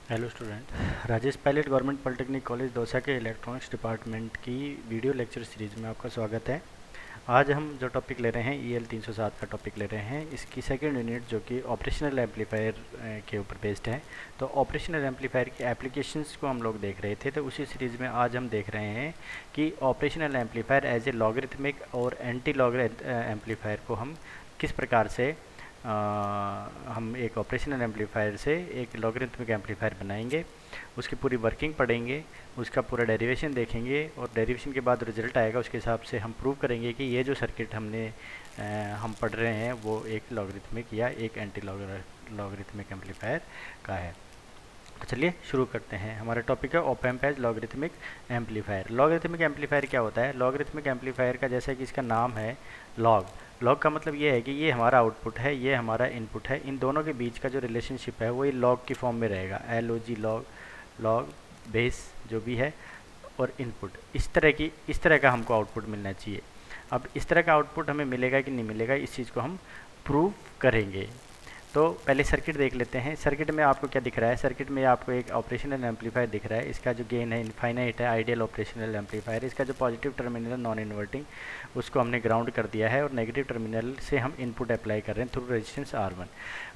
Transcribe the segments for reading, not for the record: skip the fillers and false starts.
Hello student, Rajesh Pilot government polytechnic college Dausa के electronics department की video lecture series में आपका स्वागत है। आज हम जो टॉपिक ले रहे हैं EL 307 का टॉपिक ले रहे हैं। इसकी सेकंड यूनिट जो कि ऑपरेशनल एम्पलीफायर के ऊपर बेस्ड है। तो ऑपरेशनल एम्पलीफायर की एप्लीकेशंस को हम लोग देख रहे थे, तो उसी सीरीज़ में आज हम देख रहे हैं कि operational amplifier as a logarithmic और एंटी लॉगरिथमिक एम्पलीफायर को हम किस प्रकार से हम एक ऑपरेशनल एम्पलीफायर से एक लॉगरिथमिक एम्पलीफायर बनाएंगे, उसकी पूरी वर्किंग पढ़ेंगे, उसका पूरा डेरिवेशन देखेंगे और डेरिवेशन के बाद रिजल्ट आएगा, उसके हिसाब से हम प्रूव करेंगे कि ये जो सर्किट हम पढ़ रहे हैं वो एक लॉगरिथमिक या एक एंटी लॉगरिथमिक एम्पलीफायर का है। तो चलिए शुरू करते हैं। हमारा टॉपिक है op amp as logarithmic amplifier. Logarithmic amplifier क्या होता है? लॉगरिथमिक एम्पलीफायर का जैसा कि इसका नाम है लॉग का मतलब ये है कि ये हमारा आउटपुट है, ये हमारा इनपुट है, इन दोनों के बीच का जो रिलेशनशिप है वो ये लॉग की फॉर्म में रहेगा। LOG लॉग बेस जो भी है और इनपुट, इस तरह का हमको आउटपुट मिलना चाहिए। अब इस तरह का आउटपुट हमें मिलेगा कि नहीं मिलेगा, इस चीज़ को हम प्रूव करेंगे। तो पहले सर्किट देख लेते हैं। सर्किट में आपको क्या दिख रहा है? सर्किट में आपको एक ऑपरेशनल एम्पलीफायर दिख रहा है। इसका जो गेन है इनफाइनाइट है, आइडियल ऑपरेशनल एम्पलीफायर। इसका जो पॉजिटिव टर्मिनल नॉन इन्वर्टिंग उसको हमने ग्राउंड कर दिया है और नेगेटिव टर्मिनल से हम इनपुट अप्लाई कर रहे हैं थ्रू रेजिस्टेंस R1।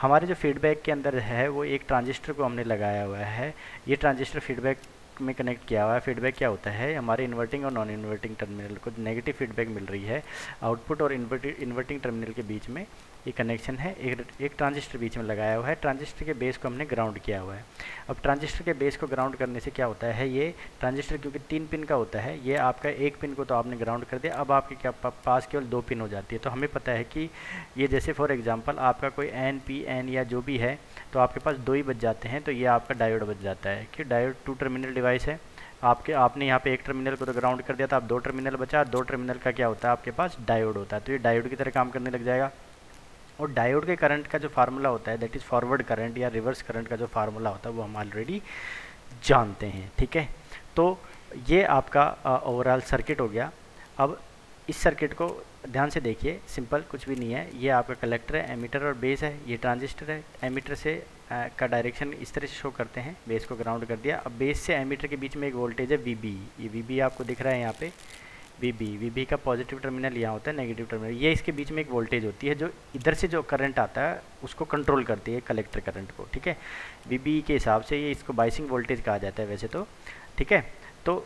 हमारे जो फीडबैक के अंदर है वो एक ट्रांजिस्टर को हमने लगाया हुआ है। ये ट्रांजिस्टर फीडबैक में कनेक्ट किया हुआ है। फीडबैक क्या होता है? हमारे इन्वर्टिंग और नॉन इन्वर्टिंग टर्मिनल को नेगेटिव फीडबैक मिल रही है। आउटपुट और इन्वर्टिंग टर्मिनल के बीच में ये कनेक्शन है, एक ट्रांजिस्टर बीच में लगाया हुआ है। ट्रांजिस्टर के बेस को हमने ग्राउंड किया हुआ है। अब ट्रांजिस्टर के बेस को ग्राउंड करने से क्या होता है? ये ट्रांजिस्टर क्योंकि 3 पिन का होता है, ये आपका एक पिन को तो आपने ग्राउंड कर दिया, अब आपके क्या पास केवल 2 पिन हो जाती है। तो हमें पता है कि ये जैसे फॉर एग्जांपल आपका कोई NPN या जो भी है तो आपके पास 2 ही बच जाते हैं, तो ये आपका डायोड बच जाता है कि डायोड 2 टर्मिनल डिवाइस है। आपने यहाँ पे एक टर्मिनल को तो ग्राउंड कर दिया था, अब 2 टर्मिनल बचा, 2 टर्मिनल का क्या होता है? आपके पास डायोड होता है, तो ये डायोड की तरह काम करने लग जाएगा। और डायोड के करंट का जो फार्मूला होता है दैट इज़ फॉरवर्ड करंट या रिवर्स करंट का जो फार्मूला होता है वो हम ऑलरेडी जानते हैं। ठीक है, तो ये आपका ओवरऑल सर्किट हो गया। अब इस सर्किट को ध्यान से देखिए, सिंपल कुछ भी नहीं है। ये आपका कलेक्टर है, एमीटर और बेस है, ये ट्रांजिस्टर है। एमीटर से का डायरेक्शन इस तरह से शो करते हैं, बेस को ग्राउंड कर दिया। अब बेस से एमीटर के बीच में एक वोल्टेज है VB, ये VB आपको दिख रहा है यहाँ पे। VB का पॉजिटिव टर्मिनल यहाँ होता है, नेगेटिव टर्मिनल ये इसके बीच में एक वोल्टेज होती है जो इधर से जो करंट आता है उसको कंट्रोल करती है, कलेक्टर करंट को। ठीक है, VB के हिसाब से ये इसको बाइसिंग वोल्टेज कहा जाता है वैसे तो। ठीक है, तो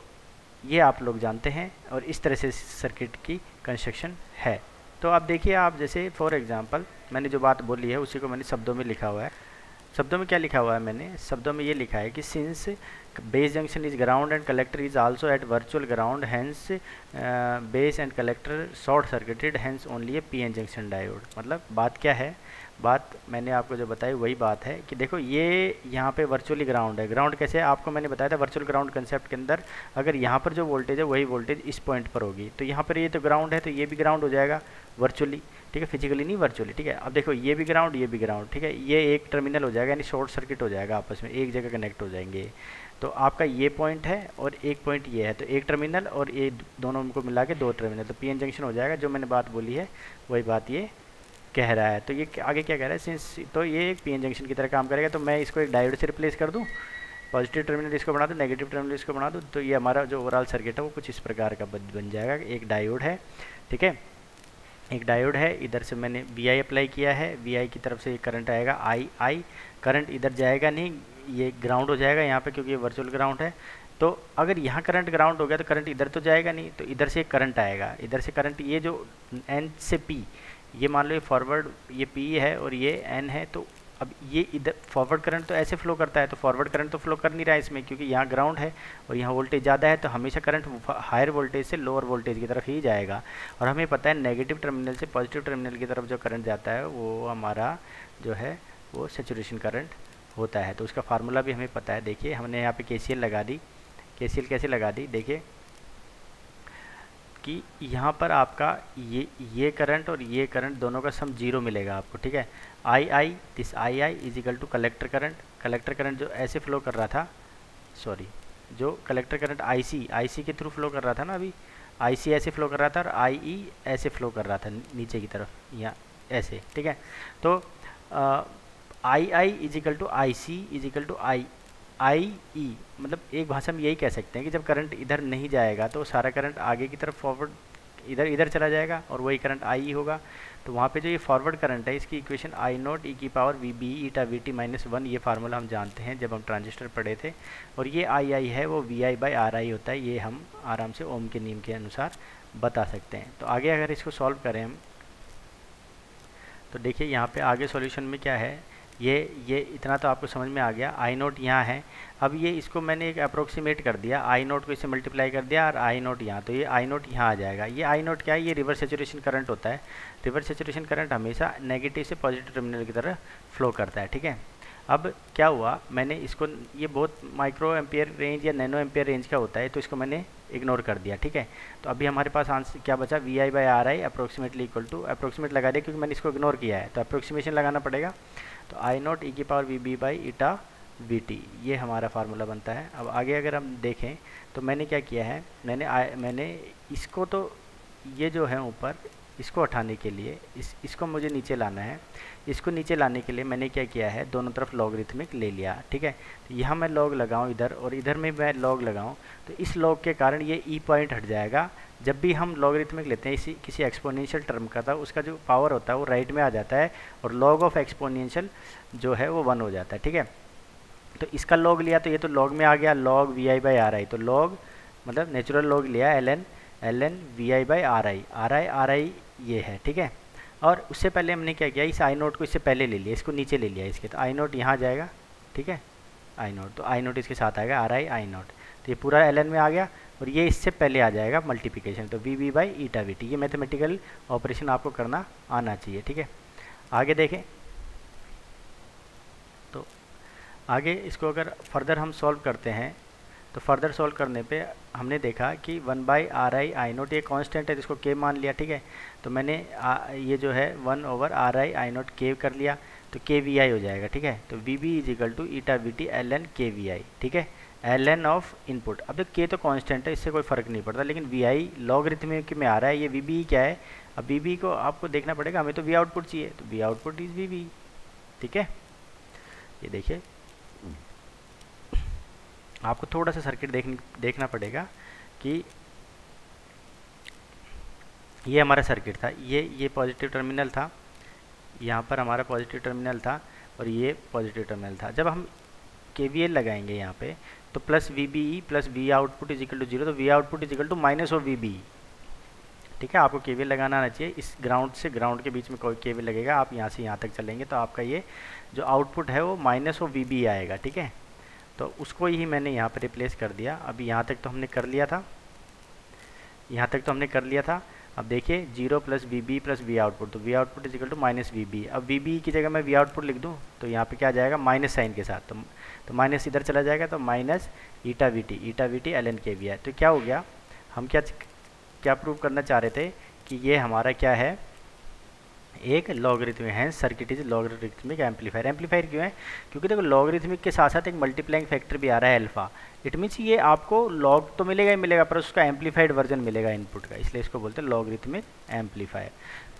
ये आप लोग जानते हैं और इस तरह से सर्किट की कंस्ट्रक्शन है। तो आप देखिए, आप जैसे फॉर एग्जांपल मैंने जो बात बोली है उसी को मैंने शब्दों में लिखा हुआ है। शब्दों में क्या लिखा हुआ है? मैंने शब्दों में ये लिखा है कि since base junction is ground and collector is also at virtual ground, hence base and collector short circuited, hence only a PN junction diode. मतलब बात क्या है? बात मैंने आपको जो बताई वही बात है कि देखो ये यहाँ पे वर्चुअली ग्राउंड है। ग्राउंड कैसे है आपको मैंने बताया था वर्चुअल ग्राउंड कंसेप्ट के अंदर। अगर यहाँ पर जो वोल्टेज है वही वोल्टेज इस पॉइंट पर होगी, तो यहाँ पर ये तो ग्राउंड है तो ये भी ग्राउंड हो जाएगा वर्चुअली। ठीक है, फिजिकली नहीं वर्चुअली। ठीक है, अब देखो ये भी ग्राउंड, ये भी ग्राउंड। ठीक है, ये एक टर्मिनल हो जाएगा, यानी शॉर्ट सर्किट हो जाएगा, आपस में एक जगह कनेक्ट हो जाएंगे। तो आपका ये पॉइंट है और एक पॉइंट ये है, तो एक टर्मिनल और ये दोनों को मिला के 2 टर्मिनल, तो PN जंक्शन हो जाएगा। जो मैंने बात बोली है वही बात ये कह रहा है। तो ये आगे क्या कह रहा है? सिंस तो ये एक PN जंक्शन की तरह काम करेगा, तो मैं इसको एक डायोड से रिप्लेस कर दूँ, पॉजिटिव टर्मिनल इसको बना दूँ, नेगेटिव टर्मिनल इसको बना दूँ, तो ये हमारा जो ओवरऑल सर्किट है वो कुछ इस प्रकार का बन जाएगा। एक डायोड है, ठीक है, एक डायोड है, इधर से मैंने VI अप्लाई किया है, VI की तरफ से करंट आएगा I करंट इधर जाएगा नहीं, ये ग्राउंड हो जाएगा यहाँ पे क्योंकि ये वर्चुअल ग्राउंड है। तो अगर यहाँ करंट ग्राउंड हो गया तो करंट इधर तो जाएगा नहीं, तो इधर से करंट आएगा, इधर से करंट ये जो N से P, ये मान लो ये फॉरवर्ड, ये P है और ये N है, तो अब ये इधर फॉरवर्ड करंट तो ऐसे फ्लो करता है, तो फॉरवर्ड करंट तो फ्लो कर नहीं रहा है इसमें क्योंकि यहाँ ग्राउंड है और यहाँ वोल्टेज ज़्यादा है, तो हमेशा करंट हायर वोल्टेज से लोअर वोल्टेज की तरफ ही जाएगा। और हमें पता है नेगेटिव टर्मिनल से पॉजिटिव टर्मिनल की तरफ जो करंट जाता है वो हमारा जो है वो सैचुरेशन करंट होता है। तो उसका फार्मूला भी हमें पता है। देखिए हमने यहाँ पे KCL लगा दी। KCL कैसे लगा दी? देखिए कि यहाँ पर आपका ये करंट और ये करंट दोनों का सम 0 मिलेगा आपको। ठीक है, this II is equal to collector current. Collector current जो ऐसे फ्लो कर रहा था, सॉरी, जो कलेक्टर करंट IC के थ्रू फ्लो कर रहा था ना, अभी IC ऐसे फ्लो कर रहा था और IE ऐसे फ्लो कर रहा था नीचे की तरफ, यहाँ ऐसे। ठीक है, तो II is equal to IC is equal to I E, मतलब एक भाषा में यही कह सकते हैं कि जब करंट इधर नहीं जाएगा तो सारा करंट आगे की तरफ फॉरवर्ड इधर इधर चला जाएगा और वही करंट आई होगा। तो वहाँ पे जो ये फॉरवर्ड करंट है इसकी इक्वेशन आई नॉट ई की power V B eta V T minus 1, ये फार्मूला हम जानते हैं जब हम ट्रांजिस्टर पढ़े थे। और ये आई आई है वो V I by R I होता है, ये हम आराम से ओम के नियम के अनुसार बता सकते हैं। तो आगे अगर इसको सॉल्व करें हम तो देखिए यहाँ पे आगे सॉल्यूशन में क्या है, ये इतना तो आपको समझ में आ गया। आई नोट यहाँ है, अब ये इसको मैंने एक अप्रोक्सीमेट कर दिया, आई नोट को इससे मल्टीप्लाई कर दिया और आई नोट यहाँ, तो ये आई नोट यहाँ आ जाएगा। ये आई नोट क्या है, ये रिवर्स सेचुरेशन करंट होता है। रिवर्स सेचुरेशन करंट हमेशा नेगेटिव से पॉजिटिव टर्मिनल की तरह फ्लो करता है, ठीक है। अब क्या हुआ, मैंने इसको, ये बहुत माइक्रो एम्पियर रेंज या नैनो एम्पियर रेंज का होता है तो इसको मैंने इग्नोर कर दिया, ठीक है। तो अभी हमारे पास आंसर क्या बचा, V I by R I approximately equal to, approximate लगा दिया क्योंकि मैंने इसको इग्नोर किया है तो अप्रोक्सीमेशन लगाना पड़ेगा। तो आई नॉट ई की power V B by eta V T, ये हमारा फार्मूला बनता है। अब आगे अगर हम देखें तो मैंने क्या किया है, मैंने इसको, तो ये जो है ऊपर इसको हटाने के लिए इसको मुझे नीचे लाना है। इसको नीचे लाने के लिए मैंने क्या किया है, दोनों तरफ लॉगरिथमिक ले लिया, ठीक है। तो यहाँ मैं लॉग लगाऊँ इधर और इधर में मैं लॉग लगाऊँ तो इस लॉग के कारण ये ई पॉइंट हट जाएगा। जब भी हम लॉगरिथमिक लेते हैं किसी एक्सपोनेंशियल टर्म का, था उसका जो पावर होता है वो राइट में आ जाता है और लॉग ऑफ एक्सपोनेंशियल जो है वो 1 हो जाता है, ठीक है। तो इसका लॉग लिया तो ये तो लॉग में आ गया, log V I by R I, तो लॉग मतलब नेचुरल लॉग लिया L N V I by R I ये है, ठीक है। और उससे पहले हमने क्या किया, इस आई नोट को इससे पहले ले लिया, इसको नीचे ले लिया इसके, तो आई नोट यहाँ जाएगा, ठीक है, आई नोट, तो आई नोट इसके साथ आएगा आई नोट, तो ये पूरा एल एन में आ गया और ये इससे पहले आ जाएगा मल्टीप्लिकेशन, तो V B by eta V T. ये मैथमेटिकल ऑपरेशन आपको करना आना चाहिए, ठीक है। आगे देखें तो आगे इसको अगर फर्दर हम सॉल्व करते हैं तो फर्दर सॉल्व करने पे हमने देखा कि 1 बाई आर आई नोट ये कांस्टेंट है जिसको के मान लिया, ठीक है। तो मैंने ये जो है 1 ओवर आर आई नोट के कर लिया तो के वी आई हो जाएगा, ठीक है। तो V B is equal to eta V T L N के वी आई, ठीक है। एल एन ऑफ इनपुट, अब के तो कांस्टेंट है इससे कोई फ़र्क नहीं पड़ता, लेकिन वी आई लॉगरिथमिक में आ रहा है, ये वी बी क्या है, अब वी बी को आपको देखना पड़ेगा, हमें तो वी आउटपुट चाहिए तो V output is V B, ठीक है। ये देखिए आपको थोड़ा सा सर्किट देखना पड़ेगा कि ये हमारा सर्किट था, ये पॉजिटिव टर्मिनल था, यहाँ पर हमारा पॉजिटिव टर्मिनल था और ये पॉजिटिव टर्मिनल था। जब हम KVL लगाएंगे यहाँ पे तो plus V B E plus V output is equal to 0, तो V output is equal to minus of V B, ठीक है। आपको KVL लगाना आना चाहिए, इस ग्राउंड से ग्राउंड के बीच में कोई KVL लगेगा, आप यहाँ से यहाँ तक चलेंगे तो आपका ये जो आउटपुट है वो माइनस ऑफ वी बी आएगा, ठीक है। तो उसको ही मैंने यहाँ पर रिप्लेस कर दिया। अभी यहाँ तक तो हमने कर लिया था, अब देखिए 0 plus V B plus V output, तो V output is equal to minus V B. अब वी बी की जगह मैं वी आउटपुट लिख दूँ तो यहाँ पे क्या आ जाएगा, माइनस साइन के साथ, तो माइनस इधर चला जाएगा तो minus eta V T L N के वी आई। तो क्या हो गया, हम क्या प्रूव करना चाह रहे थे कि ये हमारा क्या है, एक लॉगरिथमिक है, circuit is logarithmic amplifier. Amplifier क्यों है, क्योंकि देखो लॉगरिथमिक के साथ साथ एक मल्टीप्लाइंग फैक्टर भी आ रहा है अल्फा, इट मीन्स ये आपको लॉग तो मिलेगा ही मिलेगा पर उसका एम्पलीफाइड वर्जन मिलेगा इनपुट का, इसलिए इसको बोलते हैं लॉगरिथमिक एम्पलीफायर।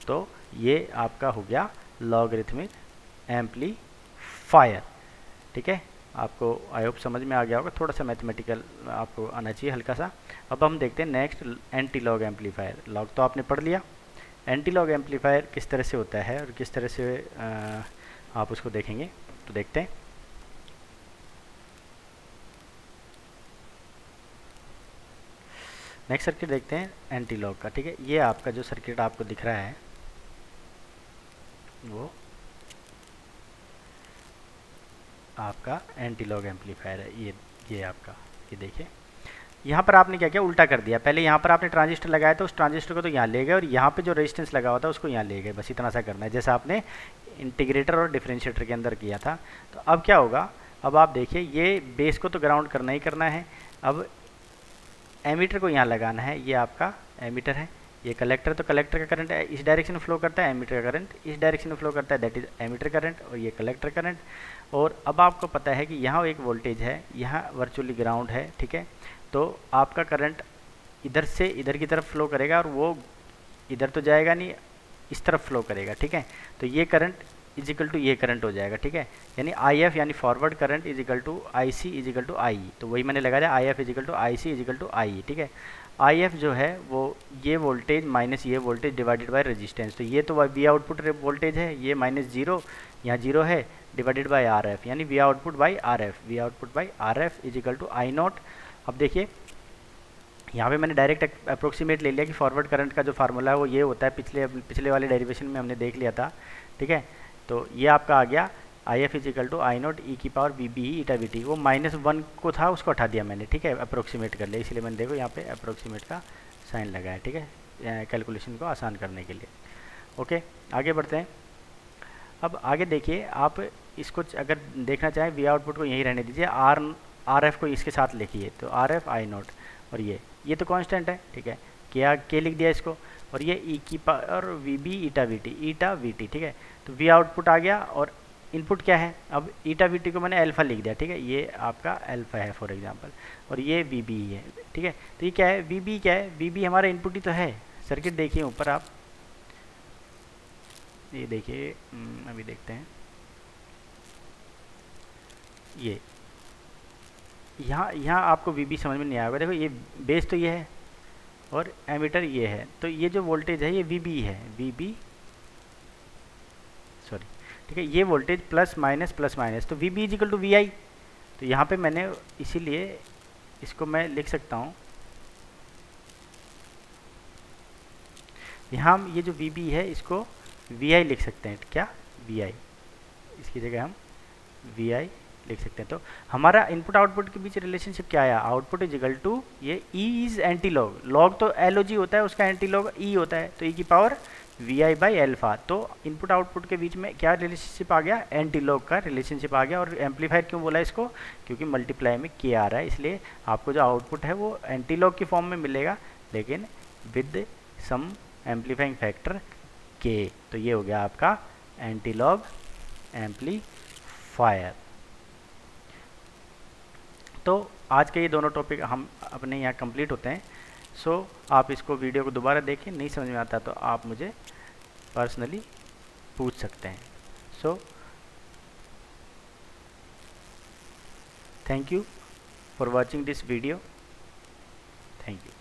तो ये आपका हो गया लॉगरिथमिक एम्पलीफायर, ठीक है। आपको आई होप समझ में आ गया होगा, थोड़ा सा मैथमेटिकल आपको आना चाहिए हल्का सा। अब हम देखते हैं next anti log amplifier. Log तो आपने पढ़ लिया, एंटी लॉग एम्पलीफायर किस तरह से होता है और किस तरह से आप उसको देखेंगे, तो देखते हैं। नेक्स्ट सर्किट देखते हैं एंटी लॉग का, ठीक है। ये आपका जो सर्किट आपको दिख रहा है वो आपका एंटी लॉग एम्पलीफायर है। ये आपका, ये देखिए यहाँ पर आपने क्या किया, उल्टा कर दिया। पहले यहाँ पर आपने ट्रांजिस्टर लगाया तो उस ट्रांजिस्टर को तो यहाँ ले गए और यहाँ पे जो रेजिस्टेंस लगा हुआ था उसको यहाँ ले गए, बस इतना सा करना है जैसा आपने इंटीग्रेटर और डिफरेंशिएटर के अंदर किया था। तो अब क्या होगा, अब आप देखिए ये बेस को तो ग्राउंड करना ही करना है, अब एमीटर को यहाँ लगाना है, ये आपका एमीटर है, ये कलेक्टर, तो कलेक्टर का करंट इस डायरेक्शन में फ्लो करता है, एमीटर का करंट इस डायरेक्शन में फ्लो करता है, दैट इज एमीटर करंट, और ये कलेक्टर करंट। और अब आपको पता है कि यहाँ एक वोल्टेज है, यहाँ वर्चुअली ग्राउंड है, ठीक है। तो आपका करंट इधर से इधर की तरफ फ्लो करेगा और वो इधर तो जाएगा नहीं, इस तरफ फ्लो करेगा, ठीक है। तो ये करंट इज इक्वल टू ये करंट हो जाएगा, ठीक है। यानी आई एफ यानी forward current is equal to I C is equal to I, तो वही मैंने लगा दिया, I F is equal to I C is equal to I, ठीक है। आई एफ जो है वो ये वोल्टेज माइनस ये वोल्टेज डिवाइडेड बाय रेजिस्टेंस, तो ये तो वी आउटपुट वोल्टेज है, ये माइनस जीरो, यहाँ जीरो है, डिवाइडेड बाय आर एफ, यानी V output by R F, V output by R F is equal to I naught. अब देखिए यहाँ पे मैंने डायरेक्ट अप्रोक्सीमेट ले लिया कि फॉरवर्ड करंट का जो फार्मूला है वो ये होता है, पिछले वाले डेरिवेशन में हमने देख लिया था, ठीक है। तो ये आपका आ गया I F is equal to I naught ई की power V B E eta V T, वो -1 को था उसको हटा दिया मैंने, ठीक है, अप्रोक्सीमेट कर लिया, इसलिए मैंने देखो यहाँ पे अप्रोक्सीमेट का साइन लगाया, ठीक है, कैलकुलेशन को आसान करने के लिए। ओके, आगे बढ़ते हैं। अब आगे देखिए, आप इसको अगर देखना चाहें वी आउटपुट को यहीं रहने दीजिए, आर एफ को इसके साथ लिखिए, तो आर एफ आई नॉट, और ये तो कांस्टेंट है, ठीक है, के लिख दिया इसको, और ये ई की power V B eta V T, ठीक है। तो वी आउटपुट आ गया और इनपुट क्या है, अब ईटा वी टी को मैंने अल्फा लिख दिया, ठीक है, ये आपका अल्फा है फॉर एग्जांपल, और ये वी बी है, ठीक है। तो ये क्या है, वी बी क्या है, वी बी हमारा इनपुट ही तो है। सर्किट देखिए ऊपर आप, ये देखिए, अभी देखते हैं, ये यहाँ आपको वी बी समझ में नहीं आएगा। देखो ये बेस तो ये है और एमीटर ये है, तो ये जो वोल्टेज है ये वी बी है, वी बी सॉरी, ठीक है, ये वोल्टेज प्लस माइनस, तो V B is equal to V I. तो यहाँ पे मैंने इसीलिए इसको मैं लिख सकता हूँ, यहाँ हम ये जो वी बी है इसको वी आई लिख सकते हैं, क्या, वी आई, इसकी जगह हम वी आई लिख सकते हैं। तो हमारा इनपुट आउटपुट के बीच रिलेशनशिप क्या आया, आउटपुट इज इक्वल टू ये E is anti log, log तो एल ओ जी होता है, उसका एंटी लॉग ई होता है, तो ई की power V I by alpha. तो इनपुट आउटपुट के बीच में क्या रिलेशनशिप आ गया, एंटी लॉग का रिलेशनशिप आ गया। और एम्पलीफायर क्यों बोला इसको, क्योंकि मल्टीप्लाई में के आ रहा है, इसलिए आपको जो आउटपुट है वो एंटी लॉग की फॉर्म में मिलेगा, लेकिन विद सम एम्पलीफाइंग फैक्टर के। तो ये हो गया आपका एंटी लॉग एम्पलीफायर। तो आज के ये दोनों टॉपिक हम अपने यहाँ कंप्लीट होते हैं। सो आप इसको वीडियो को दोबारा देखें, नहीं समझ में आता तो आप मुझे पर्सनली पूछ सकते हैं। So thank you for watching this video, thank you.